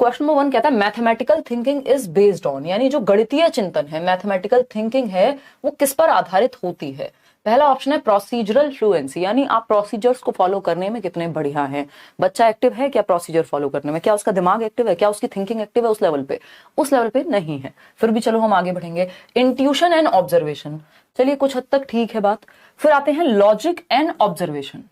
Question number 1 कहता है mathematical thinking is based on, यानी जो गणितीय चिंतन है, मैथमेटिकल थिंकिंग है, वो किस पर आधारित होती है। पहला ऑप्शन है प्रोसीजरल फ्लुएंसी, यानी आप प्रोसीजर्स को फॉलो करने में कितने बढ़िया हैं। बच्चा एक्टिव है क्या प्रोसीजर फॉलो करने में, क्या उसका दिमाग एक्टिव है, क्या उसकी थिंकिंग एक्टिव है उस लेवल पे नहीं है। फिर भी चलो हम आगे बढ़ेंगे। इंट्यूशन एंड ऑब्जर्वेशन, चलिए कुछ हद तक ठीक है बात। फिर आते हैं लॉजिक एंड ऑब्जर्वेशन,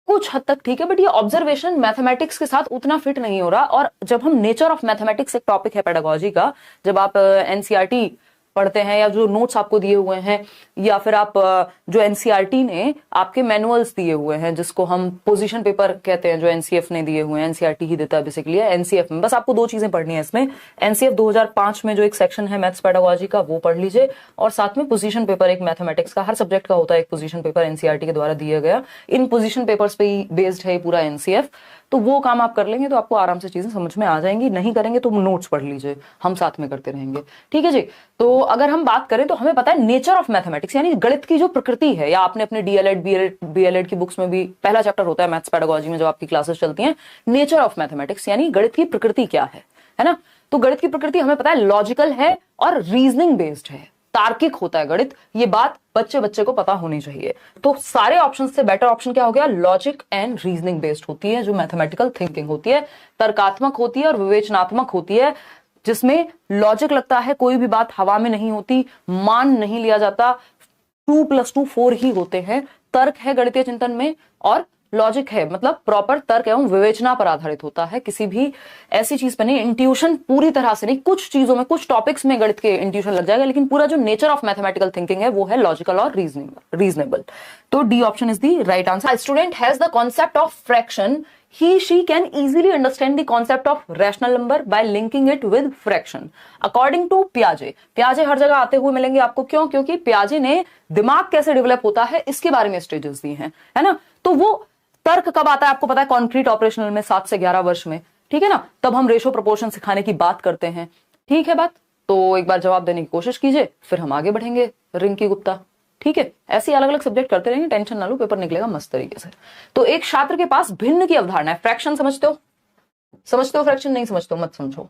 कुछ हद तक ठीक है, बट ये ऑब्जर्वेशन मैथमेटिक्स के साथ उतना फिट नहीं हो रहा। और जब हम नेचर ऑफ मैथमेटिक्स एक टॉपिक है पेडागोजी का, जब आप एनसीईआरटी पढ़ते हैं या जो नोट्स आपको दिए हुए हैं, या फिर आप जो एनसीईआरटी ने आपके मैनुअल्स दिए हुए हैं, जिसको हम पोजीशन पेपर कहते हैं, जो एनसीएफ ने दिए हुए हैं, एनसीईआरटी ही देता है बेसिकली। एनसीएफ में बस आपको 2 चीजें पढ़नी है इसमें, एनसीएफ 2005 में जो एक सेक्शन है मैथ्स पेडागोजी का वो पढ़ लीजिए, और साथ में पोजीशन पेपर एक मैथमेटिक्स का, हर सब्जेक्ट का होता है एक पोजीशन पेपर एनसीईआरटी के द्वारा दिया गया। इन पोजीशन पेपर्स पे ही बेस्ड है पूरा एनसीएफ, तो वो काम आप कर लेंगे तो आपको आराम से चीजें समझ में आ जाएंगी। नहीं करेंगे तो नोट्स पढ़ लीजिए, हम साथ में करते रहेंगे, ठीक है जी। तो अगर हम बात करें तो हमें पता है नेचर ऑफ मैथमेटिक्स, यानी गणित की जो प्रकृति है, या आपने अपने डीएलएड बीएलएड की बुक्स में भी पहला चैप्टर होता है मैथ्स पेडागोजी में जब आपकी क्लासेस चलती हैं, नेचर ऑफ मैथमेटिक्स, यानी गणित की प्रकृति क्या है ना। तो गणित की प्रकृति हमें पता है लॉजिकल है और रीजनिंग बेस्ड है, तार्किक होता है गणित। ये बात बच्चे को पता होनी चाहिए। तो सारे ऑप्शन से बेटर ऑप्शन क्या हो गया, लॉजिक एंड रीजनिंग बेस्ड होती है जो मैथमेटिकल थिंकिंग होती है, तर्कात्मक होती है और विवेचनात्मक होती है, जिसमें लॉजिक लगता है, कोई भी बात हवा में नहीं होती, मान नहीं लिया जाता, 2 + 2 4 ही होते हैं, तर्क है गणितीय चिंतन में, और लॉजिक है मतलब प्रॉपर तर्क एवं विवेचना पर आधारित होता है, किसी भी ऐसी चीज पर नहीं। इंट्यूशन पूरी तरह से नहीं, कुछ चीजों में, कुछ टॉपिक्स में गणित के इंट्यूशन लग जाएगा, लेकिन पूरा जो नेचर ऑफ मैथमेटिकल थिंकिंग है वो है लॉजिकल और रीजनेबल। तो D option is the right answer. Student has the concept of fraction, he she can easily understand the concept of rational number by linking it with fraction according to Piaget। Piaget हर जगह आते हुए मिलेंगे आपको, क्यों? क्योंकि Piaget ने दिमाग कैसे डेवलप होता है इसके बारे में स्टेजेस दी हैं, है ना। तो वो तर्क कब आता है आपको पता है, कॉन्क्रीट ऑपरेशनल में 7 से 11 वर्ष में, ठीक है ना। तब हम रेशो प्रोपोर्शन सिखाने की बात करते हैं, ठीक है बात। तो एक बार जवाब देने की कोशिश कीजिए, फिर हम आगे बढ़ेंगे रिंकी गुप्ता, ठीक है। ऐसे अलग अलग सब्जेक्ट करते रहेंगे, टेंशन ना लो, पेपर निकलेगा मस्त तरीके से। तो एक छात्र के पास भिन्न की अवधारणा है, फ्रैक्शन समझते हो फ्रैक्शन, नहीं समझते हो मत समझो,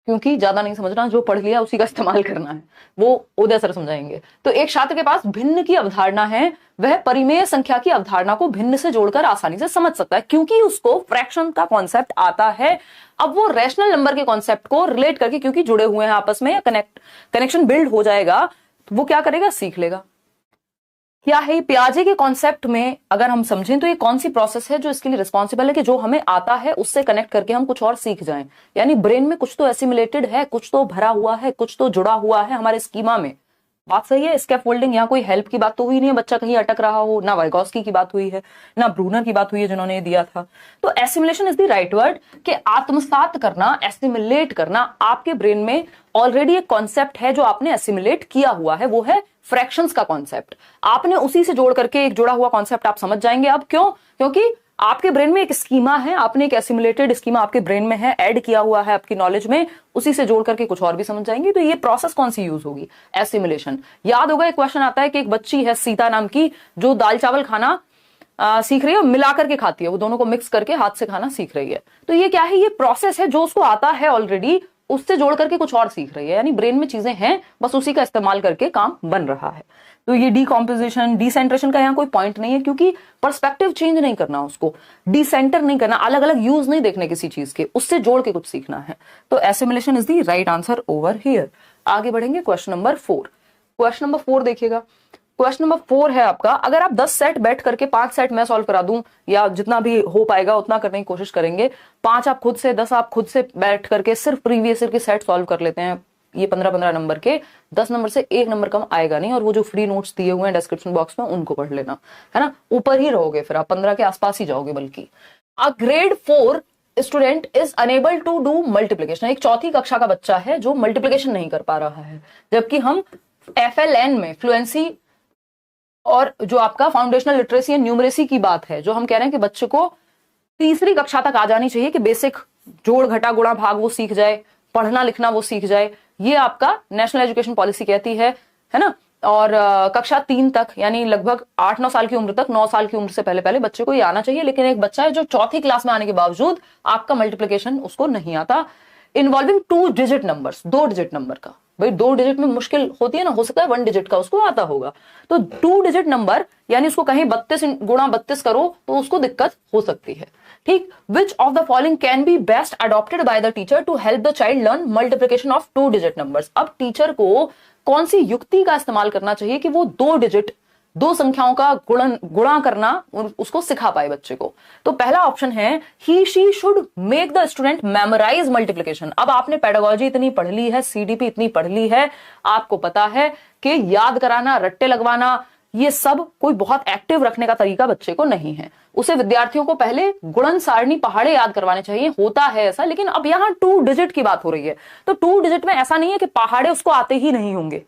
क्योंकि ज्यादा नहीं समझना, जो पढ़ लिया उसी का इस्तेमाल करना है, वो उदय सर समझाएंगे। तो एक छात्र के पास भिन्न की अवधारणा है, वह परिमेय संख्या की अवधारणा को भिन्न से जोड़कर आसानी से समझ सकता है, क्योंकि उसको फ्रैक्शन का कॉन्सेप्ट आता है। अब वो रैशनल नंबर के कॉन्सेप्ट को रिलेट करके, क्योंकि जुड़े हुए हैं आपस में, या कनेक्शन बिल्ड हो जाएगा, तो वो क्या करेगा, सीख लेगा। क्या है पियाजे के कॉन्सेप्ट में अगर हम समझें तो ये कौन सी प्रोसेस है जो इसके लिए रिस्पॉन्सिबल है कि जो हमें आता है उससे कनेक्ट करके हम कुछ और सीख जाएं। यानी ब्रेन में कुछ तो एसिमुलेटेड है, कुछ तो भरा हुआ है, कुछ तो जुड़ा हुआ है हमारे स्कीमा में। बात सही है। स्कैफोल्डिंग, यहाँ कोई हेल्प की बात तो हुई नहीं है, बच्चा कहीं अटक रहा हो, ना वाइगॉस्की की बात हुई है, ना ब्रूनर की बात हुई है जिन्होंने दिया था। तो assimilation is the right word, कि आत्मसात करना, एसिमुलेट करना। आपके ब्रेन में ऑलरेडी एक कॉन्सेप्ट है जो आपने एसिमुलेट किया हुआ है, वो है फ्रैक्शंस का कॉन्सेप्ट। आपने उसी से जोड़ करके एक जुड़ा हुआ कॉन्सेप्ट आप समझ जाएंगे। अब क्यों? क्योंकि आपके ब्रेन में एक स्कीमा है, आपने एक एसिमुलेटेड स्कीमा आपके ब्रेन में है, ऐड किया हुआ है आपकी नॉलेज में, उसी से जोड़ करके कुछ और भी समझ जाएंगे। तो ये प्रोसेस कौन सी यूज होगी? एसिमुलेशन। याद होगा एक क्वेश्चन आता है कि एक बच्ची है सीता नाम की, जो दाल चावल खाना सीख रही है, मिला करके खाती है, वो दोनों को मिक्स करके हाथ से खाना सीख रही है। तो ये क्या है? ये प्रोसेस है जो उसको आता है ऑलरेडी, उससे जोड़ करके कुछ और सीख रही है। यानी ब्रेन में चीजें हैं, बस उसी का इस्तेमाल करके काम बन रहा है। तो ये डीकॉम्पोजिशन, डिसेंट्रेशन का यहाँ कोई पॉइंट नहीं है, क्योंकि पर्सपेक्टिव चेंज नहीं करना, उसको डिसेंटर नहीं करना, अलग अलग यूज नहीं देखने किसी चीज के, उससे जोड़ के कुछ सीखना है। तो assimilation is the right answer over here. आगे बढ़ेंगे क्वेश्चन नंबर 4। क्वेश्चन नंबर 4 देखिएगा। क्वेश्चन नंबर 4 है आपका, अगर आप 10 सेट बैठ करके 5 सेट मैं सॉल्व करा दूं, या जितना भी हो पाएगा उतना करने की कोशिश करेंगे, 5 आप खुद से, 10 आप खुद से बैठ करके सिर्फ प्रीवियस ईयर के सेट सॉल्व कर लेते हैं, ये 15-15 नंबर के, 10 नंबर से 1 नंबर कम आएगा नहीं। और वो जो फ्री नोट्स दिए हुए हैं डिस्क्रिप्शन बॉक्स में, उनको पढ़ लेना, है ना। ऊपर ही रहोगे, फिर आप 15 के आसपास ही जाओगे। बल्कि a grade 4 student is unable to do multiplication, एक चौथी कक्षा का बच्चा है जो मल्टीप्लीकेशन नहीं कर पा रहा है, जबकि हम FLN में फ्लुएंसी और जो आपका फाउंडेशनल लिटरेसी एंड न्यूमरेसी की बात है, जो हम कह रहे हैं कि बच्चे को तीसरी कक्षा तक आ जानी चाहिए कि बेसिक जोड़ घटा गुणा भाग वो सीख जाए, पढ़ना लिखना वो सीख जाए। ये आपका नेशनल एजुकेशन पॉलिसी कहती है ना। और कक्षा 3 तक यानी लगभग 8-9 साल की उम्र तक, 9 साल की उम्र से पहले पहले बच्चे को ये आना चाहिए। लेकिन एक बच्चा है जो चौथी क्लास में आने के बावजूद आपका मल्टीप्लिकेशन उसको नहीं आता, involving 2 digit numbers, 2 digit number का। भाई 2 डिजिट में मुश्किल होती है ना, हो सकता है 1 डिजिट का उसको आता होगा, तो 2 डिजिट नंबर यानी उसको कहीं 32 गुणा 32 करो तो उसको दिक्कत हो सकती है। ठीक, which of the following can be best adopted by the teacher to help the child learn multiplication of 2 digit numbers. अब टीचर को कौन सी युक्ति का इस्तेमाल करना चाहिए कि वो 2 डिजिट, 2 संख्याओं का गुणा करना उसको सिखा पाए बच्चे को। तो पहला ऑप्शन है he she should make the student memorise multiplication. अब आपने पेडागोजी इतनी पढ़ ली है, सीडीपी इतनी पढ़ ली है, आपको पता है कि याद कराना, रट्टे लगवाना, ये सब कोई बहुत एक्टिव रखने का तरीका बच्चे को नहीं है। उसे विद्यार्थियों को पहले गुणन सारणी पहाड़े याद करवाने चाहिए, होता है ऐसा। लेकिन अब यहां 2 डिजिट की बात हो रही है, तो 2 डिजिट में ऐसा नहीं है कि पहाड़े उसको आते ही नहीं होंगे,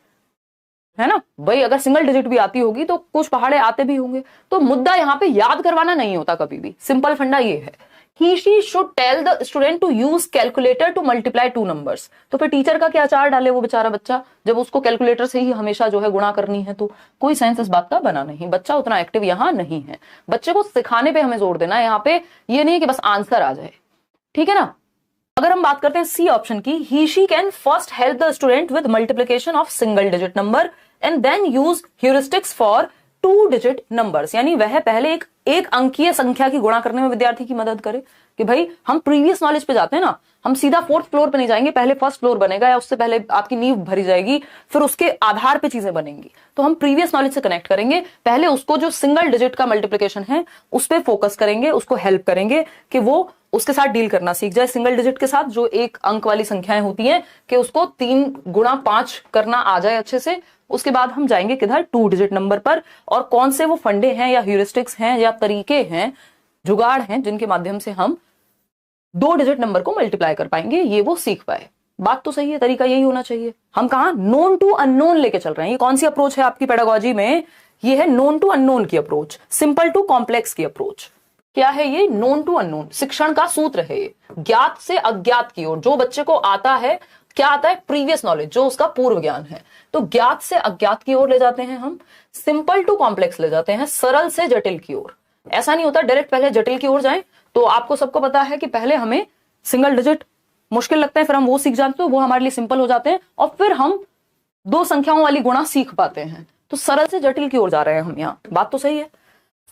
है ना भाई। अगर सिंगल डिजिट भी आती होगी तो कुछ पहाड़े आते भी होंगे। तो मुद्दा यहां पे याद करवाना नहीं होता कभी भी, सिंपल फंडा ये है। He she should tell the student to use calculator to multiply 2 numbers. तो फिर टीचर का क्या चार डाले वो बेचारा बच्चा, जब उसको कैलकुलेटर से ही हमेशा जो है गुणा करनी है, तो कोई सेंस इस बात का बना नहीं। बच्चा उतना एक्टिव यहां नहीं है, बच्चे को सिखाने पे हमें जोर देना है यहाँ पे, ये नहीं कि बस आंसर आ जाए, ठीक है ना। अगर हम बात करते हैं सी ऑप्शन की, he she can first help the student with multiplication of single digit number and then use heuristics for 2 digit numbers. यानी वह पहले एक अंकीय संख्या की गुणा करने में विद्यार्थी की मदद करे कि भाई हम प्रीवियस नॉलेज पे जाते हैं ना, हम सीधा 4th फ्लोर पे नहीं जाएंगे, पहले 1st फ्लोर बनेगा या उससे पहले आपकी नींव भरी जाएगी, फिर उसके आधार पे चीजें बनेंगी। तो हम प्रीवियस नॉलेज से कनेक्ट करेंगे, पहले उसको जो सिंगल डिजिट का मल्टीप्लिकेशन है उस पर फोकस करेंगे, उसको हेल्प करेंगे कि वो उसके साथ डील करना सीख जाए। सिंगल डिजिट के साथ जो एक अंक वाली संख्याएं होती हैं कि उसको 3 गुणा 5 करना आ जाए अच्छे से। उसके बाद हम जाएंगे किधर, 2 डिजिट नंबर पर, और कौन से वो फंडे हैं या ह्यूरिस्टिक्स हैं या तरीके हैं, जुगाड़ हैं, जिनके माध्यम से हम 2 डिजिट नंबर को मल्टीप्लाई कर पाएंगे, ये वो सीख पाए। बात तो सही है, तरीका यही होना चाहिए। हम कहा नोन टू अननोन लेके चल रहे हैं। ये कौन सी अप्रोच है आपकी पेडागोजी में, ये है नोन टू अननोन की अप्रोच, सिंपल टू कॉम्प्लेक्स की अप्रोच। क्या है ये, नोन टू अननोन, शिक्षण का सूत्र है ये, ज्ञात से अज्ञात की ओर। जो बच्चे को आता है, क्या आता है, प्रीवियस नॉलेज, जो उसका पूर्व ज्ञान है, तो ज्ञात से अज्ञात की ओर ले जाते हैं हम, सिंपल टू कॉम्प्लेक्स ले जाते हैं, सरल से जटिल की ओर। ऐसा नहीं होता डायरेक्ट पहले जटिल की ओर जाएं। तो आपको सबको पता है कि पहले हमें सिंगल डिजिट मुश्किल लगता है, फिर हम वो सीख जाते हैं, वो हमारे लिए सिंपल हो जाते हैं, और फिर हम 2 संख्याओं वाली गुणा सीख पाते हैं। तो सरल से जटिल की ओर जा रहे हैं हम यहाँ, बात तो सही है।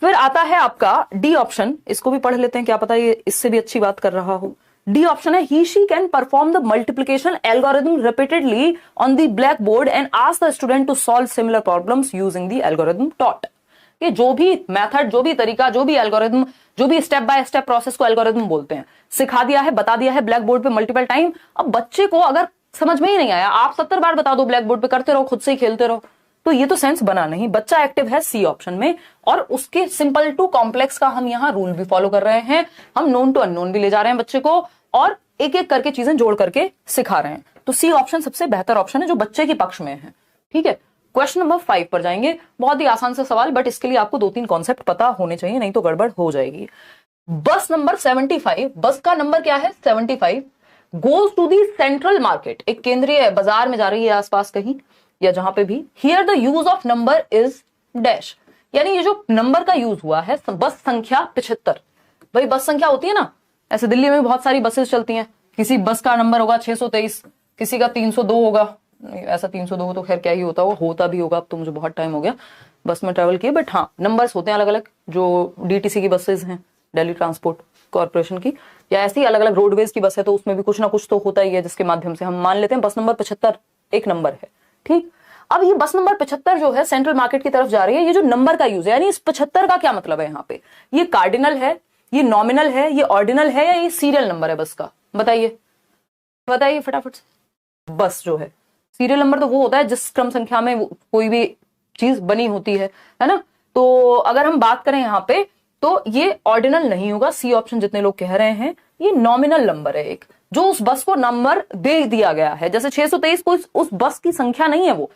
फिर आता है आपका डी ऑप्शन, इसको भी पढ़ लेते हैं, क्या पता ये इससे भी अच्छी बात कर रहा हो। डी ऑप्शन है he she can perform the multiplication algorithm repeatedly on the black board and ask the student to solve similar problems using the algorithm taught. कि जो भी मेथड, जो भी तरीका, जो भी एल्गोरिथम, जो भी स्टेप बाय स्टेप प्रोसेस को एल्गोरिथम बोलते हैं, सिखा दिया है, बता दिया है ब्लैक बोर्ड पे मल्टीपल टाइम। अब बच्चे को अगर समझ में ही नहीं आया, आप 70 बार बता दो ब्लैक बोर्ड पे, करते रहो, खुद से ही खेलते रहो, तो ये तो सेंस बना नहीं। बच्चा एक्टिव है सी ऑप्शन में, और उसके सिंपल टू कॉम्प्लेक्स का हम यहाँ रूल भी फॉलो कर रहे हैं। हम नोन टू अननोन भी ले जा रहे हैं बच्चे को, और एक एक करके चीजें जोड़ करके सिखा रहे हैं। तो सी ऑप्शन सबसे बेहतर ऑप्शन है जो बच्चे के पक्ष में है, ठीक है। क्वेश्चन नंबर 5 पर जाएंगे। बहुत ही आसान सा सवाल, बट इसके लिए आपको 2-3 कॉन्सेप्ट पता होने चाहिए, नहीं तो गड़बड़ हो जाएगी। बस नंबर 75, बस का नंबर क्या है 75, goes to the central market, एक केंद्रीय बाजार में जा रही है आसपास कहीं या जहां पे भी। Here the use of number is dash, यानी ये जो नंबर का यूज हुआ है, बस संख्या 75। भाई बस संख्या होती है ना, ऐसे दिल्ली में बहुत सारी बसेस चलती हैं, किसी बस का नंबर होगा 623, किसी का 302 होगा, ऐसा 302 तो खैर क्या ही होता भी होगा, अब तो मुझे बहुत टाइम हो गया बस में ट्रेवल किए, बट हाँ नंबर्स होते हैं अलग अलग। जो डीटीसी की बसेस हैं, दिल्ली ट्रांसपोर्ट कॉर्पोरेशन की, या ऐसी अलग अलग रोडवेज की बस है, तो उसमें भी कुछ ना कुछ तो होता ही है, जिसके माध्यम से हम मान लेते हैं बस नंबर 75 एक नंबर है, ठीक। अब ये बस नंबर 75 जो है सेंट्रल मार्केट की तरफ जा रही है। ये जो नंबर का यूज है, यानी इस 75 का क्या मतलब है यहाँ पे, ये कार्डिनल है, ये नॉमिनल है, ये ऑर्डिनल है, या ये सीरियल नंबर है बस का, बताइए बताइए फटाफट से। बस जो है सीरियल नंबर तो वो होता है जिस क्रम संख्या में कोई भी चीज बनी होती है ना। तो अगर हम बात करें यहाँ पे, तो ये ऑर्डिनल नहीं होगा, सी ऑप्शन जितने लोग कह रहे हैं, ये नॉमिनल नंबर है एक, जो उस बस को नंबर दे दिया गया है। जैसे 623 कोई उस बस की संख्या नहीं है, वो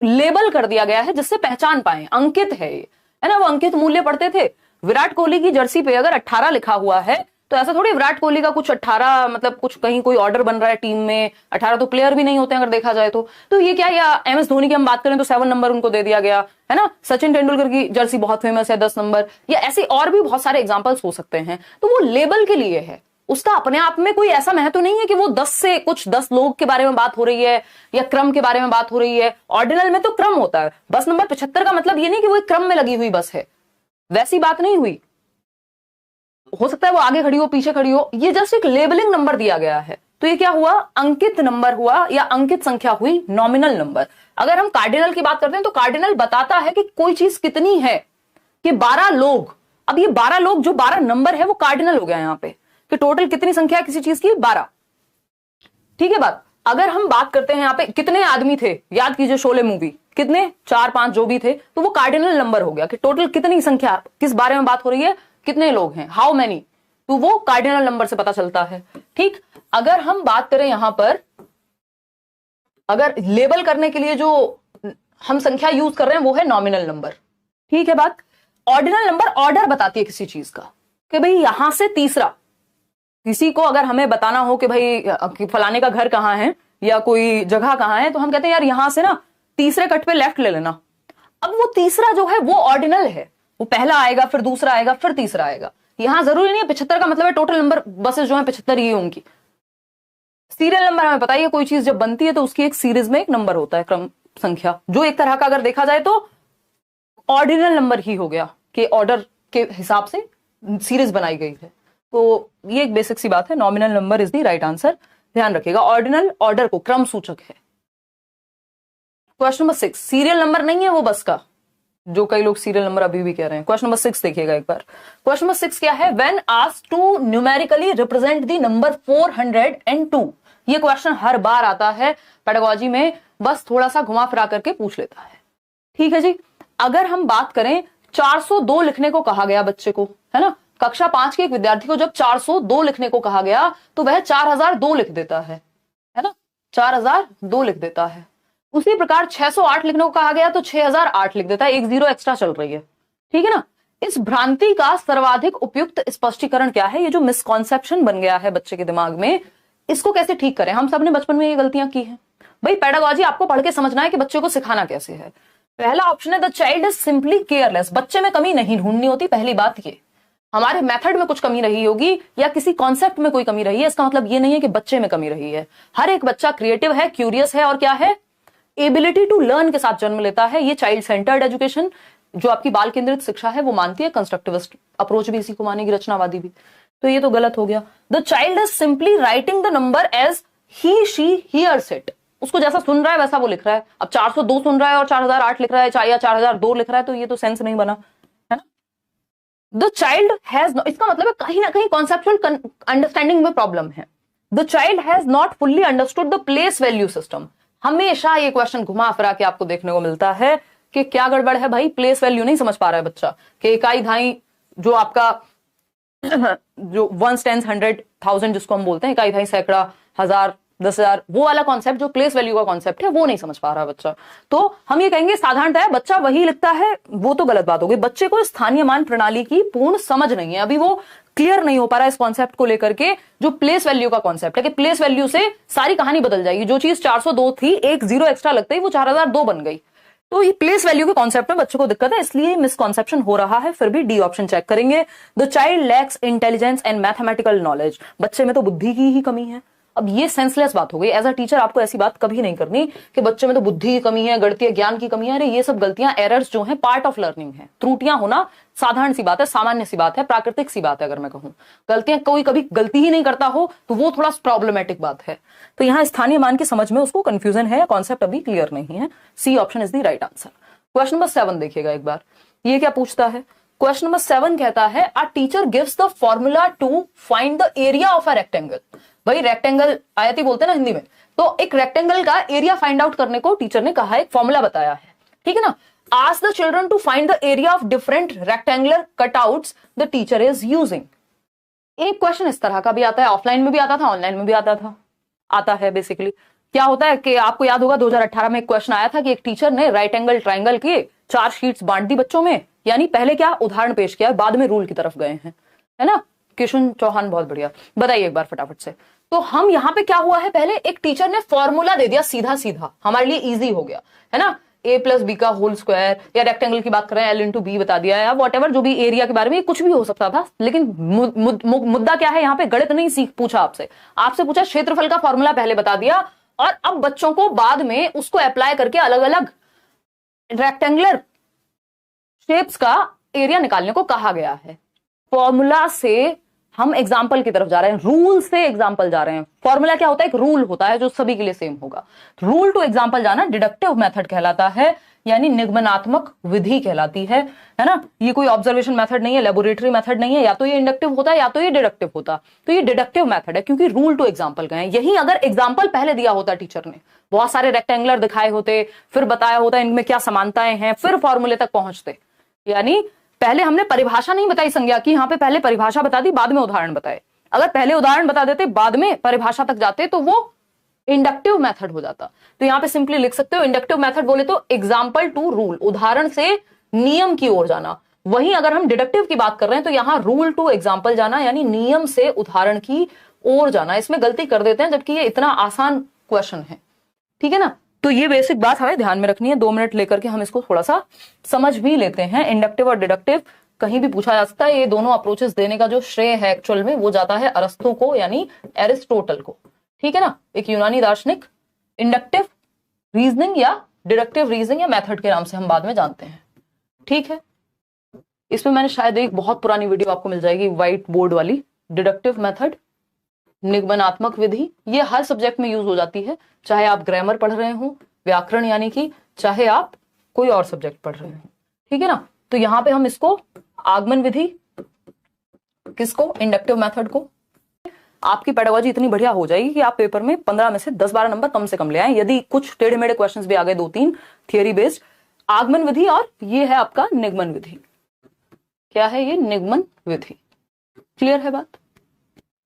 लेबल कर दिया गया है जिससे पहचान पाए, अंकित है ये, है ना। वो अंकित मूल्य पढ़ते थे, विराट कोहली की जर्सी पे अगर 18 लिखा हुआ है तो ऐसा थोड़ी विराट कोहली का कुछ 18 मतलब कुछ कहीं कोई ऑर्डर बन रहा है टीम में, 18 तो प्लेयर भी नहीं होते अगर देखा जाए तो ये क्या, या MS धोनी की हम बात करें तो 7 नंबर उनको दे दिया गया है ना, सचिन तेंदुलकर की जर्सी बहुत फेमस है 10 नंबर, या ऐसे और भी बहुत सारे एग्जांपल्स हो सकते हैं। तो वो लेबल के लिए है, उसका अपने आप में कोई ऐसा महत्व नहीं है कि वो 10 लोग के बारे में बात हो रही है या क्रम के बारे में बात हो रही है। ऑर्डिनल में तो क्रम होता है, बस नंबर 75 का मतलब ये नहीं कि वो एक क्रम में लगी हुई बस है, वैसी बात नहीं हुई। हो सकता है वो आगे खड़ी हो पीछे खड़ी हो, ये जस्ट एक लेबलिंग नंबर दिया गया है। तो ये क्या हुआ, अंकित नंबर हुआ या अंकित संख्या हुई, नॉमिनल नंबर। अगर हम कार्डिनल की बात करते हैं तो कार्डिनल बताता है कि कोई चीज कितनी है, कि 12 लोग। अब ये 12 लोग जो 12 नंबर है वो कार्डिनल हो गया यहां पे, कि टोटल कितनी संख्या है किसी चीज की, 12। ठीक है बात। अगर हम बात करते हैं यहां पे कितने आदमी थे, याद कीजिए शोले मूवी, कितने 4-5 जो भी थे, तो वो कार्डिनल नंबर हो गया कि टोटल कितनी संख्या, किस बारे में बात हो रही है, कितने लोग हैं, हाउ मेनी, तो वो कार्डिनल नंबर से पता चलता है। ठीक। अगर हम बात करें यहां पर, अगर लेबल करने के लिए जो हम संख्या यूज कर रहे हैं वो है नॉमिनल नंबर। ठीक है बात। ऑर्डिनल नंबर ऑर्डर बताती है किसी चीज का, कि भाई यहां से तीसरा, किसी को अगर हमें बताना हो कि भाई कि फलाने का घर कहां है या कोई जगह कहां है, तो हम कहते हैं यार यहां से ना तीसरे कट पे लेफ्ट ले लेना। अब वो तीसरा जो है वो ऑर्डिनल है, वो पहला आएगा फिर दूसरा आएगा फिर तीसरा आएगा। यहां जरूरी नहीं है 75 का मतलब है टोटल नंबर बसेस जो है 75 ही होंगी। सीरियल नंबर हमें पता ही है, कोई चीज जब बनती है तो उसकी एक सीरीज में एक नंबर होता है, क्रम संख्या, जो एक तरह का अगर देखा जाए तो ऑर्डिनल नंबर ही हो गया, कि ऑर्डर के हिसाब से सीरीज बनाई गई है। तो ये एक बेसिक सी बात है, nominal number is the right answer, ध्यान रखिएगा। ऑर्डिनल ऑर्डर को क्रम सूचक है। क्वेश्चन नंबर 6, सीरियल नंबर नहीं है वो बस का, जो कई लोग सीरियल नंबर अभी भी कह रहे हैं। क्वेश्चन नंबर 6 देखिएगा एक बार। क्वेश्चन नंबर 6 क्या है, when asked to numerically represent the number 402। ये क्वेश्चन हर बार आता है पेडागोजी में, बस थोड़ा सा घुमा फिरा करके पूछ लेता है। ठीक है जी। अगर हम बात करें 402 लिखने को कहा गया बच्चे को, है ना, कक्षा 5 के एक विद्यार्थी को जब 402 लिखने को कहा गया तो वह 4002 लिख देता है ना, 4002 लिख देता है। उसी प्रकार 608 लिखने को कहा गया तो 6008 लिख देता है, एक 0 एक्स्ट्रा चल रही है। ठीक है ना। इस भ्रांति का सर्वाधिक उपयुक्त स्पष्टीकरण क्या है, ये जो मिसकॉन्सेप्शन बन गया है बच्चे के दिमाग में, इसको कैसे ठीक करें। हम सबने बचपन में ये गलतियां की हैं भाई। पेडागोजी आपको पढ़ के समझना है कि बच्चे को सिखाना कैसे है। पहला ऑप्शन है the child is simply careless, बच्चे में कमी नहीं ढूंढनी होती। पहली बात ये, हमारे मेथड में कुछ कमी रही होगी या किसी कॉन्सेप्ट में कोई कमी रही है, इसका मतलब ये नहीं है कि बच्चे में कमी रही है। हर एक बच्चा क्रिएटिव है, क्यूरियस है, और क्या है, एबिलिटी टू लर्न के साथ जन्म लेता है। ये चाइल्ड सेंटर्ड एजुकेशन जो आपकी बाल केंद्रित शिक्षा है वो मानती है, कंस्ट्रक्टिविस्ट अप्रोच भी इसी को मानेगी, रचनावादी भी। तो ये तो गलत हो गया। The child is simply writing the number as he she hears it, उसको जैसा सुन रहा है वैसा वो लिख रहा है। अब 402 सुन रहा है और 4008 लिख रहा है, या 4002 लिख रहा है, तो ये तो सेंस नहीं बना, है ना। द चाइल्ड हैज, इसका मतलब है कहीं ना कहीं कॉन्सेप्चुअल अंडरस्टैंडिंग में प्रॉब्लम है। The child has not fully understood the place value system. हमेशा ये क्वेश्चन घुमा फिरा के आपको देखने को मिलता है कि क्या गड़बड़ है भाई, प्लेस वैल्यू नहीं समझ पा रहा है बच्चा, कि इकाई धाई जो आपका जो 1 10 100 1000 जिसको हम बोलते हैं, इकाई धाई सैकड़ा, हजार, 10,000, वो वाला कॉन्सेप्ट जो प्लेस वैल्यू का कॉन्सेप्ट है वो नहीं समझ पा रहा बच्चा। तो हम ये कहेंगे साधारणतः बच्चा वही लिखता है, वो तो गलत बात हो गई। बच्चे को स्थानीय मान प्रणाली की पूर्ण समझ नहीं है, अभी वो क्लियर नहीं हो पा रहा है इस कॉन्सेप्ट को लेकर के, जो प्लेस वैल्यू का कॉन्सेप्ट है, कि प्लेस वैल्यू से सारी कहानी बदल जाएगी। जो चीज 402 थी, एक 0 एक्स्ट्रा लगते ही वो 4002 बन गई। तो ये प्लेस वैल्यू के कॉन्सेप्ट में बच्चों को दिक्कत है, इसलिए मिसकॉन्सेप्शन हो रहा है। फिर भी डी ऑप्शन चेक करेंगे। The child lakhs intelligence and mathematical knowledge, बच्चे में तो बुद्धि की ही कमी है। अब ये सेंसलेस बात हो गई। एज अ टीचर आपको ऐसी बात कभी नहीं करनी कि बच्चे में तो बुद्धि की कमी है, गणितीय ज्ञान की कमी है। अरे ये सब गलतियां, एरर्स जो हैं, पार्ट ऑफ लर्निंग है। त्रुटियां होना साधारण सी बात है, सामान्य सी बात है, प्राकृतिक सी बात है। अगर मैं कहूं गलतियां, कोई कभी गलती ही नहीं करता हो तो वो थोड़ा प्रॉब्लमेटिक बात है। तो यहां स्थानीय मान की समझ में उसको कंफ्यूजन है, कॉन्सेप्ट अभी क्लियर नहीं है। C option is the right answer. Question number 7 देखिएगा एक बार, ये क्या पूछता है। क्वेश्चन नंबर 7 कहता है a teacher gives the formula to find the area of a rectangle. भाई रेक्टेंगल आयती बोलते हैं ना हिंदी में, तो एक रेक्टेंगल का एरिया फाइंड आउट करने को टीचर ने कहा है, एक फॉर्मूला बताया है। ठीक है ना। Ask the children to find the area of different rectangular cutouts the teacher is using. एक क्वेश्चन इस तरह का भी आता है, ऑफलाइन में भी आता था, ऑनलाइन में भी आता है। बेसिकली क्या होता है कि आपको याद होगा 2018 में एक क्वेश्चन आया था कि एक टीचर ने राइट एंगल ट्राइंगल के 4 शीट्स बांट दी बच्चों में, यानी पहले क्या उदाहरण पेश किया, बाद में रूल की तरफ गए हैं, है ना। किशन चौहान बहुत बढ़िया, बताइए एक बार फटाफट से। तो हम यहाँ पे क्या हुआ है, पहले एक टीचर ने फॉर्मूला दे दिया सीधा सीधा, हमारे लिए इजी हो गया है ना, a प्लस बी का होल स्क्वायर, या रेक्टेंगल की बात कर रहे हैं l इंटू बी बता दिया, या वॉट एवर, जो भी एरिया के बारे में कुछ भी हो सकता था। लेकिन मुद्दा क्या है यहाँ पे, गणित नहीं सीख पूछा आपसे पूछा क्षेत्रफल का फॉर्मूला पहले बता दिया, और अब बच्चों को बाद में उसको अप्लाई करके अलग अलग रेक्टेंगुलर शेप्स का एरिया निकालने को कहा गया है। फॉर्मूला से हम एग्जाम्पल की तरफ जा रहे हैं, रूल से एग्जाम्पल जा रहे हैं। फॉर्मूला क्या होता है, एक रूल होता है जो सभी के लिए सेम होगा। रूल टू एग्जाम्पल जाना डिडक्टिव मेथड कहलाता है, यानी निगमनात्मक विधि कहलाती है ना। ये कोई ऑब्जर्वेशन मेथड नहीं है, लेबोरेटरी मेथड नहीं है, या तो ये इंडक्टिव होता है या तो ये डिडक्टिव होता। तो ये डिडक्टिव मेथड है क्योंकि रूल टू एग्जाम्पल गए। यही अगर एग्जाम्पल पहले दिया होता टीचर ने, बहुत सारे रेक्टेंगुलर दिखाए होते, फिर बताया होता इनमें क्या समानताएं हैं, फिर फॉर्मूले तक पहुंचते। यानी पहले हमने परिभाषा नहीं बताई संज्ञा की, यहाँ पे पहले परिभाषा बता दी, बाद में उदाहरण बताए। अगर पहले उदाहरण बता देते बाद में परिभाषा तक जाते तो वो इंडक्टिव मेथड हो जाता। तो यहाँ पे सिंपली लिख सकते हो इंडक्टिव मेथड बोले तो एग्जाम्पल टू रूल, उदाहरण से नियम की ओर जाना। वहीं अगर हम डिडक्टिव की बात कर रहे हैं तो यहाँ रूल टू एग्जाम्पल जाना, यानी नियम से उदाहरण की ओर जाना। इसमें गलती कर देते हैं जबकि ये इतना आसान क्वेश्चन है, ठीक है ना। तो ये बेसिक बात हमें ध्यान में रखनी है। 2 मिनट लेकर के हम इसको थोड़ा सा समझ भी लेते हैं। इंडक्टिव और डिडक्टिव कहीं भी पूछा जा सकता है। ये दोनों अप्रोचेस देने का जो श्रेय है एक्चुअल में वो जाता है अरस्तु को, यानी एरिस्टोटल को, ठीक है ना, एक यूनानी दार्शनिक। इंडक्टिव रीजनिंग या डिडक्टिव रीजनिंग या मेथड के नाम से हम बाद में जानते हैं, ठीक है। इसमें मैंने शायद एक बहुत पुरानी वीडियो आपको मिल जाएगी व्हाइट बोर्ड वाली, डिडक्टिव मेथड, निगमनात्मक विधि। ये हर सब्जेक्ट में यूज हो जाती है, चाहे आप ग्रामर पढ़ रहे हो, व्याकरण यानी कि, चाहे आप कोई और सब्जेक्ट पढ़ रहे हो, ठीक है ना। तो यहां पे हम इसको आगमन विधि, किसको, इंडक्टिव मेथड को। आपकी पेडागोजी इतनी बढ़िया हो जाएगी कि आप पेपर में 15 में से 10-12 नंबर कम से कम ले आए, यदि कुछ टेढ़े मेढ़े क्वेश्चंस भी आ गए 2-3 थियरी बेस्ड। आगमन विधि, और ये है आपका निगमन विधि। क्या है ये, निगमन विधि। क्लियर है बात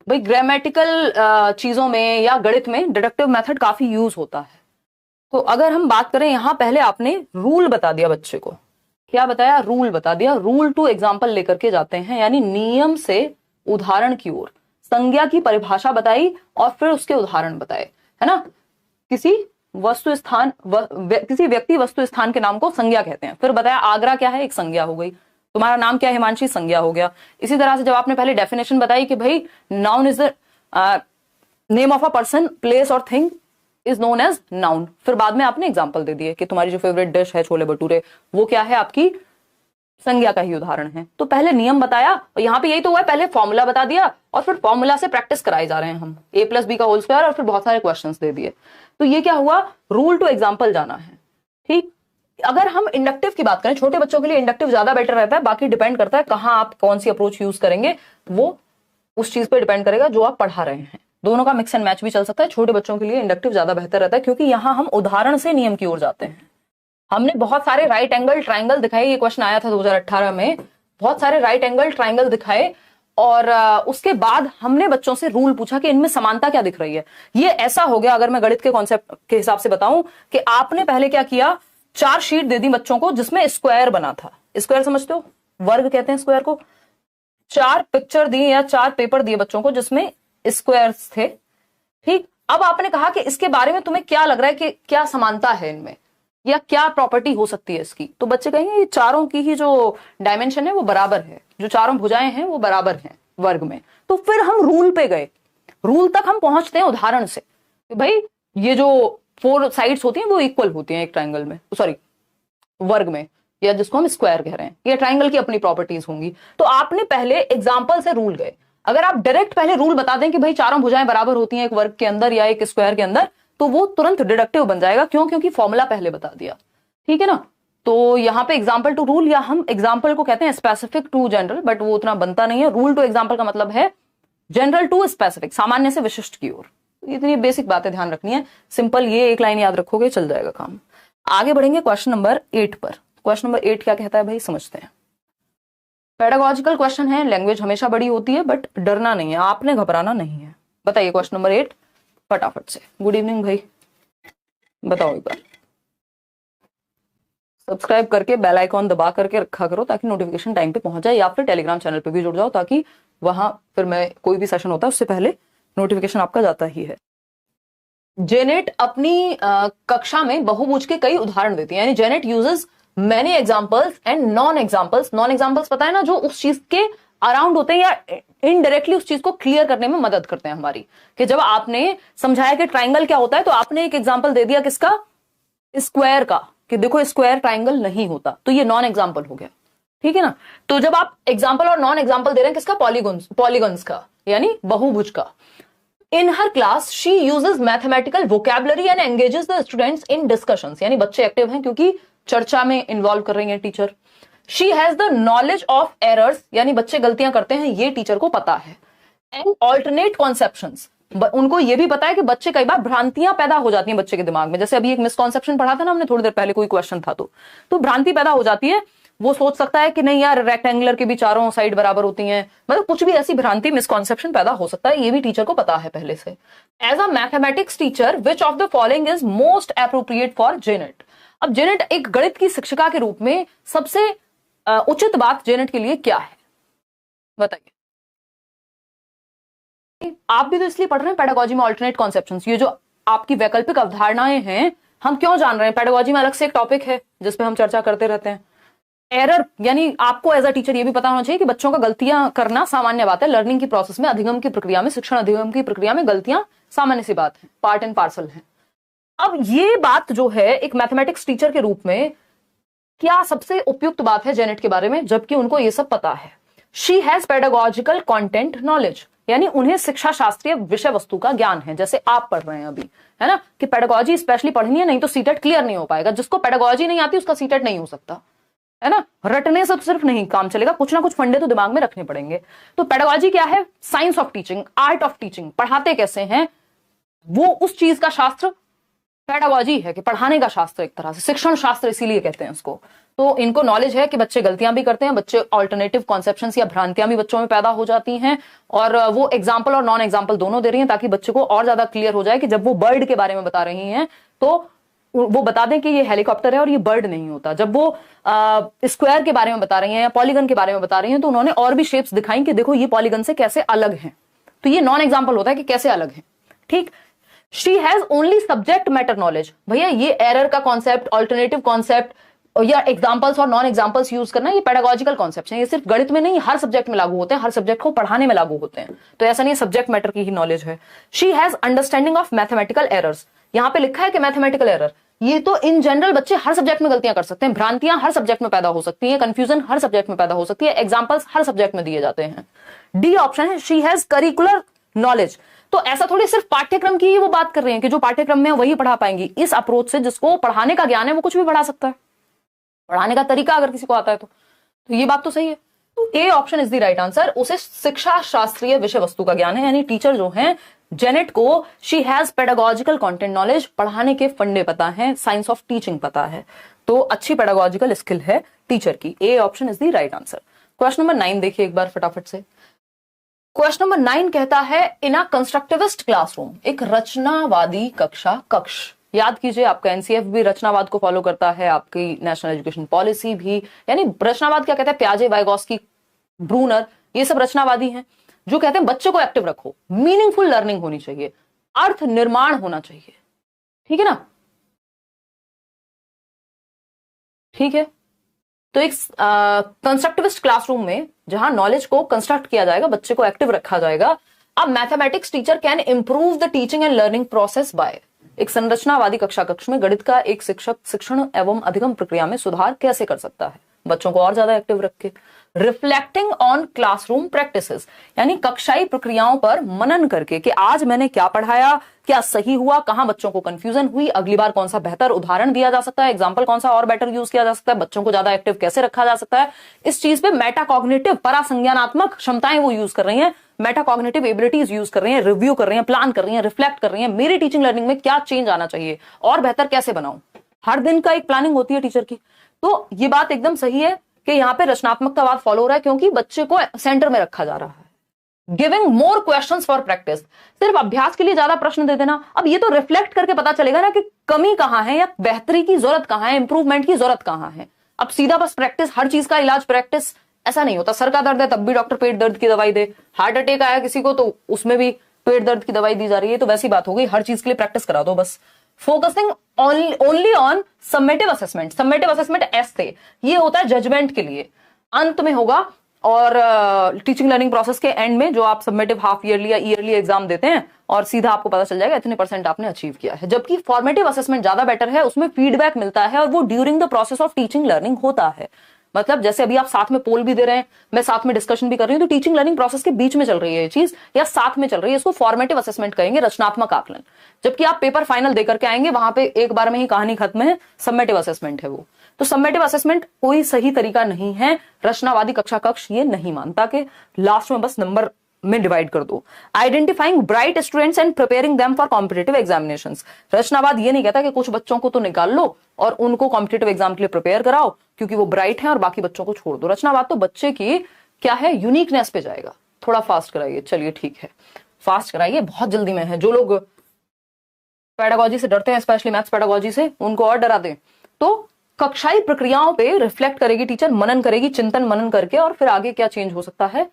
भाई। ग्रामेटिकल चीजों में या गणित में डिडक्टिव मेथड काफी यूज होता है। तो अगर हम बात करें, यहां पहले आपने रूल बता दिया बच्चे को, क्या बताया, रूल बता दिया। रूल टू एग्जाम्पल लेकर के जाते हैं, यानी नियम से उदाहरण की ओर। संज्ञा की परिभाषा बताई और फिर उसके उदाहरण बताए, है ना। किसी वस्तु स्थान किसी व्यक्ति वस्तु स्थान के नाम को संज्ञा कहते हैं। फिर बताया आगरा क्या है, एक संज्ञा हो गई। तुम्हारा नाम क्या है, हिमांशी, संज्ञा हो गया। इसी तरह से जब आपने पहले डेफिनेशन बताई कि भाई noun is the name of a person, place और thing is known as noun, फिर बाद में आपने एग्जांपल दे दिए कि तुम्हारी जो फेवरेट डिश है छोले भटूरे, वो क्या है, आपकी संज्ञा का ही उदाहरण है। तो पहले नियम बताया, और यहाँ पे यही तो हुआ है, पहले फॉर्मूला बता दिया और फिर फॉर्मूला से प्रैक्टिस कराए जा रहे हैं हम, a प्लस बी का होल स्क्वायर, और फिर बहुत सारे क्वेश्चंस दे दिए। तो ये क्या हुआ, रूल टू एग्जाम्पल जाना है, ठीक। अगर हम इंडक्टिव की बात करें, छोटे बच्चों के लिए इंडक्टिव ज्यादा बेटर रहता है, बाकी डिपेंड करता है कहाँ आप कौन सी अप्रोच यूज करेंगे, वो उस चीज पे डिपेंड करेगा जो आप पढ़ा रहे हैं। दोनों का मिक्स एंड मैच भी चल सकता है। छोटे बच्चों के लिए इंडक्टिव ज्यादा बेहतर रहता है क्योंकि यहाँ हम उदाहरण से नियम की ओर जाते हैं। हमने बहुत सारे राइट एंगल ट्राइंगल दिखाए, ये क्वेश्चन आया था 2018 में, बहुत सारे राइट एंगल ट्राइंगल दिखाए, और उसके बाद हमने बच्चों से रूल पूछा कि इनमें समानता क्या दिख रही है। ये ऐसा हो गया, अगर मैं गणित के कॉन्सेप्ट के हिसाब से बताऊं, कि आपने पहले क्या किया, 4 शीट दे दी बच्चों को जिसमें स्क्वायर बना था। स्क्वायर समझते हो, वर्ग कहते हैं स्क्वायर को। 4 पिक्चर दी या 4 पेपर दिए बच्चों को जिसमें स्क्वायर्स थे, ठीक। अब आपने कहा कि इसके बारे में तुम्हें क्या लग रहा है कि क्या समानता है इनमें, या क्या प्रॉपर्टी हो सकती है इसकी। तो बच्चे कहेंगे ये चारों की ही जो डायमेंशन है वो बराबर है, जो चारों भुजाएं हैं वो बराबर हैं वर्ग में। तो फिर हम रूल पे गए, रूल तक हम पहुंचते हैं उदाहरण से कि भाई ये जो 4 साइड्स होती हैं वो इक्वल होती हैं एक ट्राइंगल में, सॉरी वर्ग में, या जिसको हम स्क्वायर कह रहे हैं। ये ट्राइंगल की अपनी प्रॉपर्टीज होंगी। तो आपने पहले एग्जाम्पल से रूल गए। अगर आप डायरेक्ट पहले रूल बता दें कि भाई चारों भुजाएं बराबर होती हैं एक वर्ग के अंदर या एक स्क्वायर के अंदर, तो वो तुरंत डिडक्टिव बन जाएगा। क्यों, क्योंकि फॉर्मूला पहले बता दिया, ठीक है ना। तो यहाँ पे एग्जाम्पल टू रूल, या हम एग्जाम्पल को कहते हैं स्पेसिफिक टू जनरल, बट वो उतना बनता नहीं है। रूल टू एग्जाम्पल का मतलब है जनरल टू स्पेसिफिक, सामान्य से विशिष्ट की ओर। इतनी बेसिक बातें ध्यान रखनी है, सिंपल, ये एक लाइन याद रखोगे चल जाएगा काम। आगे बढ़ेंगे क्वेश्चन नंबर 8 पर। क्वेश्चन नंबर 8 क्या कहता है भाई, समझते हैं। पेडागोजिकल क्वेश्चन है, लैंग्वेज हमेशा बड़ी होती है बट डरना नहीं है, आपने घबराना नहीं है। बताइए क्वेश्चन नंबर 8 फटाफट से। गुड इवनिंग भाई, बताओ एक बार। सब्सक्राइब करके बेल आइकॉन दबा करके रखा करो ताकि नोटिफिकेशन टाइम पे पहुंच जाए, या फिर टेलीग्राम चैनल पे भी जुड़ जाओ ताकि वहां फिर मैं कोई भी सेशन होता है उससे पहले नोटिफिकेशन आपका जाता ही है। जेनेट अपनी कक्षा में बहुभुज के कई उदाहरण देती है, यानी Janet uses many examples and non examples. Non examples पता है ना, जो उस चीज के अराउंड होते हैं या इनडायरेक्टली उस चीज को क्लियर करने में मदद करते हैं हमारी। कि जब आपने समझाया कि ट्राइंगल क्या होता है तो आपने एक एग्जांपल दे दिया किसका, स्क्वायर का, कि देखो स्क्वायर ट्राइंगल नहीं होता, तो ये नॉन एग्जांपल हो गया, ठीक है ना। तो जब आप एग्जांपल और नॉन एग्जांपल दे रहे हैं किसका, पॉलीगन्स का, यानी बहुभुज का। In her class, she uses mathematical vocabulary and engages the students in discussions. यानी बच्चे एक्टिव हैं क्योंकि चर्चा में इन्वॉल्व कर रही हैं teacher. She has the knowledge of errors, यानी बच्चे गलतियां करते हैं ये टीचर को पता है। And alternate conceptions, उनको ये भी पता है कि बच्चे कई बार भ्रांतियां पैदा हो जाती हैं बच्चे के दिमाग में। जैसे अभी एक मिसकॉन्सेप्शन पढ़ा था ना हमने थोड़ी देर पहले, कोई क्वेश्चन था तो भ्रांति पैदा हो जाती है। वो सोच सकता है कि नहीं यार रेक्टेंगुलर की भी चारों साइड बराबर होती हैं, मतलब कुछ भी ऐसी भ्रांति मिसकॉन्सेप्शन पैदा हो सकता है, ये भी टीचर को पता है पहले से। As a mathematics teacher which of the following is most appropriate for Janet. अब जेनेट एक गणित की शिक्षिका के रूप में सबसे उचित बात जेनेट के लिए क्या है बताइए। आप भी तो इसलिए पढ़ रहे हैं पेडागोजी में अल्टरनेट कॉन्सेप्शंस। ये जो आपकी वैकल्पिक अवधारणाएं हैं हम क्यों जान रहे हैं, पेडागोजी में अलग से एक टॉपिक है जिसपे हम चर्चा करते रहते हैं। एरर, यानी आपको एज अ टीचर ये भी पता होना चाहिए कि बच्चों का गलतियां करना सामान्य बात है। लर्निंग की प्रोसेस में, अधिगम की प्रक्रिया में, शिक्षण अधिगम की प्रक्रिया में गलतियां सामान्य सी बात है, पार्ट एंड पार्सल है। अब ये बात जो है एक मैथमेटिक्स टीचर के रूप में क्या सबसे उपयुक्त बात है जेनेट के बारे में, जबकि उनको ये सब पता है। She has pedagogical content knowledge, यानी उन्हें शिक्षा शास्त्रीय विषय वस्तु का ज्ञान है, जैसे आप पढ़ रहे हैं अभी, है ना, कि पेडागोजी स्पेशली पढ़नी है, नहीं तो सीटेट क्लियर नहीं हो पाएगा। जिसको पेडागोजी नहीं आती उसका सीटेट नहीं हो सकता, है ना। रटने से सिर्फ नहीं काम चलेगा, कुछ ना कुछ फंडे तो दिमाग में रखने पड़ेंगे। तो पेडागोजी क्या है, science of teaching, art of teaching, पढ़ाते कैसे हैं, वो उस चीज का शास्त्र पेडागोजी है, कि पढ़ाने का शास्त्र, एक तरह से शिक्षण शास्त्र इसीलिए कहते हैं इसको। तो इनको नॉलेज है कि बच्चे गलतियां भी करते हैं, बच्चे ऑल्टरनेटिव कॉन्सेप्शंस या भ्रांतियां भी बच्चों में पैदा हो जाती हैं, और वो एग्जाम्पल और नॉन एग्जाम्पल दोनों दे रही हैं ताकि बच्चे को और ज्यादा क्लियर हो जाए कि जब वो बर्ड के बारे में बता रही हैं तो वो बता दें कि ये हेलीकॉप्टर है और ये बर्ड नहीं होता। जब वो स्क्वायर के बारे में बता रही हैं या पॉलीगन के बारे में बता रही हैं तो उन्होंने और भी शेप्स दिखाई कि देखो ये पॉलीगन से कैसे अलग हैं। तो ये नॉन एग्जाम्पल होता है कि कैसे अलग है, ठीक। She has only subject matter knowledge, भैया ये एरर का कॉन्सेप्ट, ऑल्टरनेटिव कॉन्सेप्ट या एग्जाम्पल्स और नॉन एग्जाम्पल्स यूज करना, ये पेडागोजिकल कॉन्सेप्ट है। ये सिर्फ गणित में नहीं, हर सब्जेक्ट में लागू होते हैं, हर सब्जेक्ट को पढ़ाने में लागू होते हैं। तो ऐसा नहीं सब्जेक्ट मैटर की ही नॉलेज है। She has understanding of mathematical errors, यहां पे लिखा है कि मैथमेटिकल एरर, ये तो इन जनरल बच्चे हर सब्जेक्ट में गलतियां कर सकते हैं, भ्रांतियां हर सब्जेक्ट में पैदा हो सकती हैं, कंफ्यूजन हर सब्जेक्ट में पैदा हो सकती है, एग्जाम्पल्स हर सब्जेक्ट में दिए जाते हैं। डी ऑप्शन है, शी हैज करिकुलर नॉलेज। तो ऐसा थोड़ी सिर्फ पाठ्यक्रम की ही वो बात कर रहे हैं कि जो पाठ्यक्रम में वही पढ़ा पाएंगी। इस अप्रोच से जिसको पढ़ाने का ज्ञान है वो कुछ भी पढ़ा सकता है, पढ़ाने का तरीका अगर किसी को आता है तो ये बात तो सही है। तो A option is the right answer, उसे शिक्षा शास्त्रीय विषय वस्तु का ज्ञान है, यानी टीचर जो है जेनेट को she has pedagogical content knowledge, पढ़ाने के फंडे पता है, साइंस ऑफ टीचिंग पता है, तो अच्छी पेडागोजिकल स्किल है टीचर की। A option is the right answer. Question number 9 देखिए एक बार फटाफट से। क्वेश्चन नंबर 9 कहता है इन अ कंस्ट्रक्टिविस्ट क्लासरूम, एक रचनावादी कक्ष। याद कीजिए आपका एनसीएफ भी रचनावाद को फॉलो करता है, आपकी नेशनल एजुकेशन पॉलिसी भी, यानी रचनावाद क्या कहते हैं, प्याजे, वाइगोस्की, ब्रूनर, ये सब रचनावादी हैं जो कहते हैं बच्चे को एक्टिव रखो, मीनिंगफुल लर्निंग होनी चाहिए, अर्थ निर्माण होना चाहिए, ठीक है ना। ठीक है, तो एक कंस्ट्रक्टिविस्ट क्लासरूम में जहां नॉलेज को कंस्ट्रक्ट किया जाएगा, बच्चे को एक्टिव रखा जाएगा। अब mathematics teacher can improve the teaching and learning process by, एक संरचनावादी कक्ष में गणित का एक शिक्षक शिक्षण एवं अधिगम प्रक्रिया में सुधार कैसे कर सकता है, बच्चों को और ज्यादा एक्टिव रख के। रिफ्लेक्टिंग ऑन क्लासरूम प्रैक्टिसेस, यानी कक्षाई प्रक्रियाओं पर मनन करके कि आज मैंने क्या पढ़ाया, क्या सही हुआ, कहां बच्चों को कंफ्यूजन हुई, अगली बार कौन सा बेहतर उदाहरण दिया जा सकता है, एग्जाम्पल कौन सा और बेटर यूज किया जा सकता है, बच्चों को ज्यादा एक्टिव कैसे रखा जा सकता है। इस चीज पे मेटाकॉग्निटिव परासंज्ञानात्मक क्षमताएं वो यूज कर रही हैं, मेटाकॉग्निटिव एबिलिटीज यूज कर रही हैं, रिव्यू कर रही हैं, प्लान कर रही हैं, रिफ्लेक्ट कर रही हैं, मेरी टीचिंग लर्निंग में क्या चेंज आना चाहिए और बेहतर कैसे बनाऊं। हर दिन का एक प्लानिंग होती है टीचर की। तो ये बात एकदम सही है कि यहाँ पे रचनात्मकतावाद फॉलो हो रहा है क्योंकि बच्चे को सेंटर में रखा जा रहा है। Giving more questions for practice, सिर्फ अभ्यास के लिए ज्यादा प्रश्न दे देना, अब ये तो रिफ्लेक्ट करके पता चलेगा ना कि कमी कहां है या बेहतरी की जरूरत कहां है, इंप्रूवमेंट की जरूरत कहां है। अब सीधा बस प्रैक्टिस, हर चीज का इलाज प्रैक्टिस, ऐसा नहीं होता। सर का दर्द है तब भी डॉक्टर पेट दर्द की दवाई दे, हार्ट अटैक आया किसी को तो उसमें भी पेट दर्द की दवाई दी जा रही है, तो वैसी बात हो गई, हर चीज के लिए प्रैक्टिस करा दो बस। Focusing only on summative assessment, summative assessment ऐसे ये होता है जजमेंट के लिए, अंत में होगा, और टीचिंग लर्निंग प्रोसेस के एंड में जो आप सबमिटिव हाफ ईयरली या ईयरली एग्जाम देते हैं और सीधा आपको पता चल जाएगा इतने % आपने अचीव किया है। जबकि फॉर्मेटिव असेसमेंट ज्यादा बेटर है, उसमें फीडबैक मिलता है और वो during the process of teaching learning होता है। मतलब जैसे अभी आप साथ में पोल भी दे रहे हैं, मैं साथ में डिस्कशन भी कर रही हूँ, तो टीचिंग लर्निंग प्रोसेस के बीच में चल रही है ये चीज या साथ में चल रही है, इसको फॉर्मेटिव असेसमेंट कहेंगे, रचनात्मक आकलन। जबकि आप पेपर फाइनल देकर के आएंगे, वहां पे एक बार में ही कहानी खत्म है, समेटिव असेसमेंट है वो। तो समेटिव असेसमेंट कोई सही तरीका नहीं है, रचनावादी कक्षा कक्ष ये नहीं मानता कि लास्ट में बस नंबर में डिवाइड कर दो। Identifying bright students and preparing them for competitive examinations, रचनावाद ये नहीं कहता कि कुछ बच्चों को तो निकाल लो और उनको कॉम्पिटिटिव एग्जाम के लिए प्रिपेयर कराओ क्योंकि वो ब्राइट हैं और बाकी बच्चों को छोड़ दो। रचनावाद तो बच्चे की क्या है, यूनिकनेस पे जाएगा। थोड़ा फास्ट कराइए, चलिए ठीक है फास्ट कराइए, बहुत जल्दी में है। जो लोग पेडागोजी से डरते हैं, स्पेशली मैथ्स पेडागोजी से, उनको और डरा दें। तो कक्षाई प्रक्रियाओं पे रिफ्लेक्ट करेगी टीचर, मनन करेगी, चिंतन मनन करके, और फिर आगे क्या चेंज हो सकता है।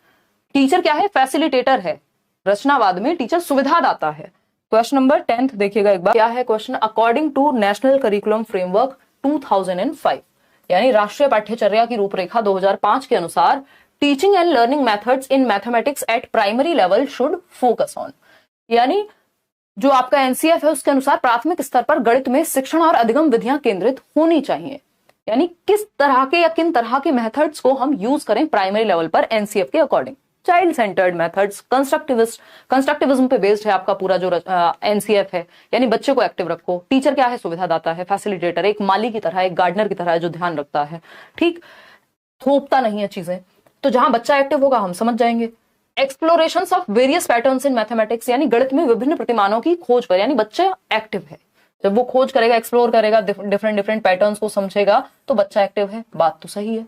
टीचर क्या है, फैसिलिटेटर है। रचनावाद में टीचर सुविधादाता है। क्वेश्चन नंबर 10 देखिएगा एक बार, क्या है question. According to National Curriculum Framework 2005, यानी राष्ट्रीय पाठ्यचर्या की रूपरेखा 2005 के अनुसार, teaching and learning methods in mathematics at primary level should focus on, यानी जो आपका एनसीएफ है उसके अनुसार प्राथमिक स्तर पर गणित में शिक्षण और अधिगम विधियां केंद्रित होनी चाहिए। यानी किस तरह के या किन तरह के मेथड्स को हम यूज करें प्राइमरी लेवल पर एनसीएफ के according. Child centred methods, constructivism पे बेस्ड है आपका पूरा जो एनसीएफ है, यानी बच्चे को एक्टिव रखो। टीचर क्या है, सुविधादाता है, फैसिलिटेटर, एक माली की तरह, एक गार्डनर की तरह है जो ध्यान रखता है, ठीक, थोपता नहीं है चीजें। तो जहां बच्चा एक्टिव होगा हम समझ जाएंगे। Explorations of various patterns in mathematics, यानी गणित में विभिन्न प्रतिमानों की खोज पर, यानी बच्चा एक्टिव है। जब वो खोज करेगा, एक्सप्लोर करेगा, डिफरेंट पैटर्न्स को समझेगा, तो बच्चा एक्टिव है, बात तो सही है।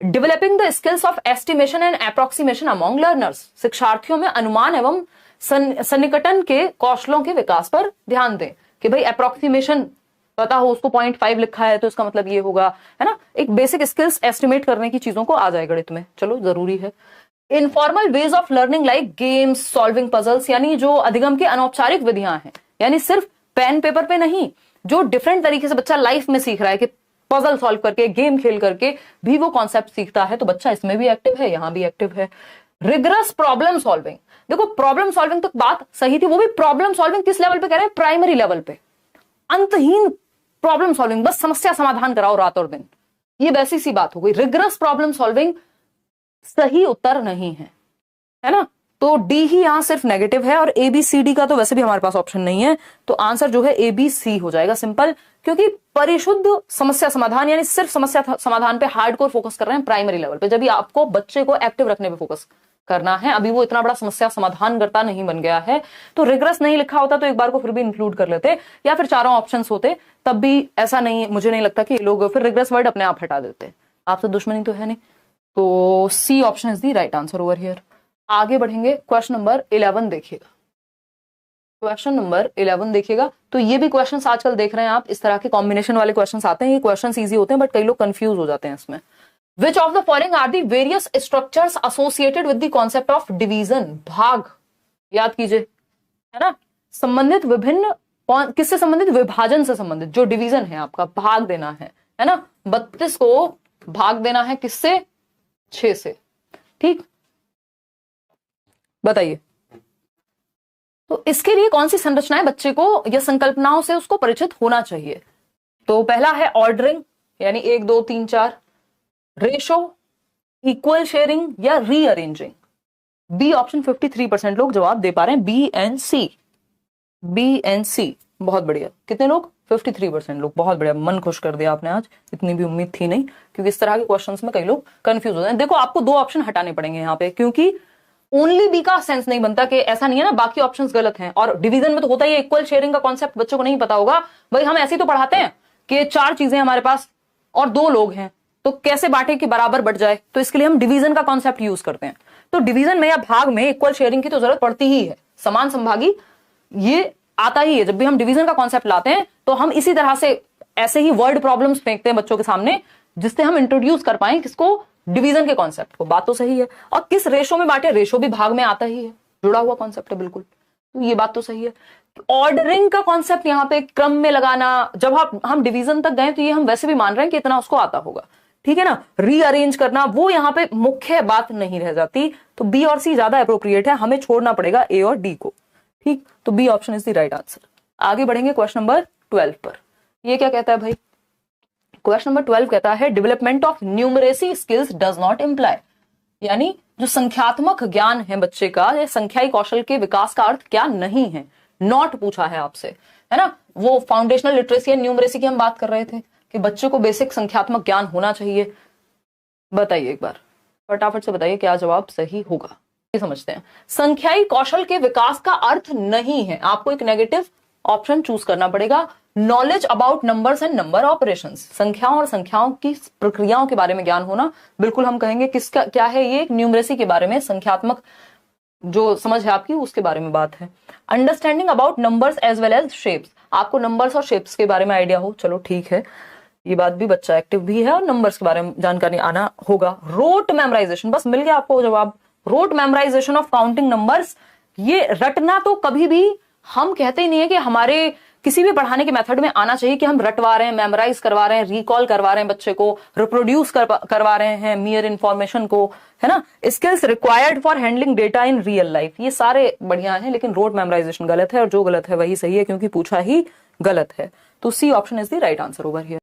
Developing the skills of estimation and approximation among learners, शिक्षार्थियों में अनुमान एवं सन्निकटन के कौशलों के विकास पर ध्यान दें कि भाई अप्रोक्सीमेशन पता हो, उसको 0.5 लिखा है तो इसका मतलब ये होगा, है ना। एक बेसिक स्किल्स एस्टिमेट करने की चीजों को आ जाए गणित में, चलो जरूरी है। Informal ways of learning like games, solving puzzles, यानी जो अधिगम की अनौपचारिक विधियां हैं, यानी सिर्फ पेन पेपर पे नहीं, जो डिफरेंट तरीके से बच्चा लाइफ में सीख रहा है कि पजल सॉल्व करके, गेम खेल करके भी वो कॉन्सेप्ट सीखता है, तो बच्चा इसमें भी एक्टिव है, यहां भी एक्टिव है। रिगरस प्रॉब्लम सॉल्विंग, देखो प्रॉब्लम सॉल्विंग तक बात सही थी, वो भी प्रॉब्लम सॉल्विंग किस लेवल पे कह रहे हैं, प्राइमरी लेवल पे। अंतहीन प्रॉब्लम सॉल्विंग, बस समस्या समाधान कराओ रात और दिन, ये वैसी सी बात हो गई। रिगरस प्रॉब्लम सॉल्विंग सही उत्तर नहीं है ना। तो डी ही यहां सिर्फ नेगेटिव है, और ABCD का तो वैसे भी हमारे पास ऑप्शन नहीं है, तो आंसर जो है ABC हो जाएगा, सिंपल। क्योंकि परिशुद्ध समस्या समाधान, यानी सिर्फ समस्या समाधान पे हार्डकोर फोकस कर रहे हैं प्राइमरी लेवल पे, जब आपको बच्चे को एक्टिव रखने पे फोकस करना है। अभी वो इतना बड़ा समस्या समाधान करता नहीं बन गया है, तो रिग्रेस नहीं लिखा होता तो एक बार को फिर भी इंक्लूड कर लेते, या फिर चारों ऑप्शंस होते तब भी ऐसा नहीं, मुझे नहीं लगता कि लोग फिर रिग्रेस वर्ड अपने आप हटा देते। आपसे दुश्मनी तो है नहीं, तो C option is the right answer over here. आगे बढ़ेंगे, क्वेश्चन नंबर 11 देखिएगा। क्वेश्चन नंबर 11 देखिएगा, तो ये भी क्वेश्चंस आजकल देख रहे हैं आप, इस तरह के कॉम्बिनेशन वाले क्वेश्चंस आते हैं। ये क्वेश्चंस इजी होते हैं बट कई लोग कंफ्यूज हो जाते हैं इसमें। Which of the following are the various structures associated with the concept of division? भाग याद कीजिए, है ना। संबंधित विभिन्न, किससे संबंधित, विभाजन से संबंधित। जो डिवीजन है आपका, भाग देना है ना। 32 को भाग देना है किससे, 6 से, ठीक। बताइए, तो इसके लिए कौन सी संरचनाएं बच्चे को या संकल्पनाओं से उसको परिचित होना चाहिए। तो पहला है ऑर्डरिंग, यानी 1 2 3 4, रेशो, इक्वल शेयरिंग या रीअरेंजिंग। बी ऑप्शन 53% लोग जवाब दे पा रहे हैं, बी एंड सी। बहुत बढ़िया, कितने लोग, 53% लोग, बहुत बढ़िया, मन खुश कर दिया आपने आज, इतनी भी उम्मीद थी नहीं, क्योंकि इस तरह के क्वेश्चंस में कई लोग कंफ्यूज होते हैं। देखो आपको 2 ऑप्शन हटाने पड़ेंगे यहाँ पे, क्योंकि ओनली बी का सेंस नहीं बनता कि ऐसा नहीं है ना बाकी ऑप्शंस गलत हैं। और डिवीजन में तो होता ही है, इक्वल शेयरिंग का कॉन्सेप्ट बच्चों को नहीं पता होगा, भाई हम ऐसे ही तो पढ़ाते हैं कि 4 चीजें हमारे पास और 2 लोग हैं तो कैसे बांटे कि बराबर बढ़ जाए, तो इसके लिए हम डिवीजन का कॉन्सेप्ट यूज करते हैं। तो डिवीजन में या भाग में इक्वल शेयरिंग की तो जरूरत पड़ती ही है, समान संभागी, ये आता ही है। जब भी हम डिवीजन का कॉन्सेप्ट लाते हैं तो हम इसी तरह से ऐसे ही वर्ड प्रॉब्लम्स फेंकते हैं बच्चों के सामने, जिससे हम इंट्रोड्यूस कर पाए किसको, डिवीजन के कॉन्सेप्ट को। बात तो सही है। और किस रेशो में बांटे, रेशो भी भाग में आता ही है, जुड़ा हुआ कॉन्सेप्ट है बिल्कुल, तो ये बात तो सही है। ऑर्डरिंग का कॉन्सेप्ट यहाँ पे क्रम में लगाना, जब हम डिवीजन तक गए तो ये हम वैसे भी मान रहे हैं कि इतना उसको आता होगा, ठीक है ना। रीअरेंज करना वो यहाँ पे मुख्य बात नहीं रह जाती, तो बी और सी ज्यादा अप्रोप्रिएट है, हमें छोड़ना पड़ेगा ए और डी को, ठीक। तो B option is the right answer. आगे बढ़ेंगे क्वेश्चन नंबर 12 पर। ये क्या कहता है भाई, क्वेश्चन नंबर 12 कहता है development of numeracy skills does not imply, यानी जो संख्यात्मक ज्ञान है बच्चे का, या संख्याई कौशल के विकास का अर्थ क्या नहीं है। नॉट पूछा है आपसे, है ना। वो फाउंडेशनल लिटरेसी एंड न्यूमरेसी की हम बात कर रहे थे कि बच्चे को बेसिक संख्यात्मक ज्ञान होना चाहिए। बताइए एक बार फटाफट से बताइए क्या जवाब सही होगा। ये समझते हैं, संख्याई कौशल के विकास का अर्थ नहीं है, आपको एक नेगेटिव ऑप्शन चूज करना पड़ेगा। Knowledge about numbers and number operations, संख्याओं और संख्याओं की प्रक्रियाओं के बारे में ज्ञान होना, बिल्कुल हम कहेंगे किसका क्या है ये, न्यूमरेसी के बारे में, संख्यात्मक जो समझ है आपकी उसके बारे में बात है। Understanding about numbers as well as shapes, आपको नंबर्स और शेप्स के बारे में आइडिया हो, चलो ठीक है, ये बात भी, बच्चा एक्टिव भी है और नंबर्स के बारे में जानकारी आना होगा। रोट मेमोराइजेशन, बस मिल गया आपको जवाब। Rote memorization of counting numbers, ये रटना तो कभी भी हम कहते ही नहीं है कि हमारे किसी भी पढ़ाने के मेथड में आना चाहिए कि हम रटवा रहे हैं, मेमोराइज करवा रहे हैं, रिकॉल करवा रहे हैं बच्चे को, रिप्रोड्यूस करवा रहे हैं मियर इंफॉर्मेशन को, है ना। Skills required for handling data in real life, ये सारे बढ़िया हैं, लेकिन रोट मेमोराइजेशन गलत है, और जो गलत है वही सही है क्योंकि पूछा ही गलत है। तो C option is the right answer over here.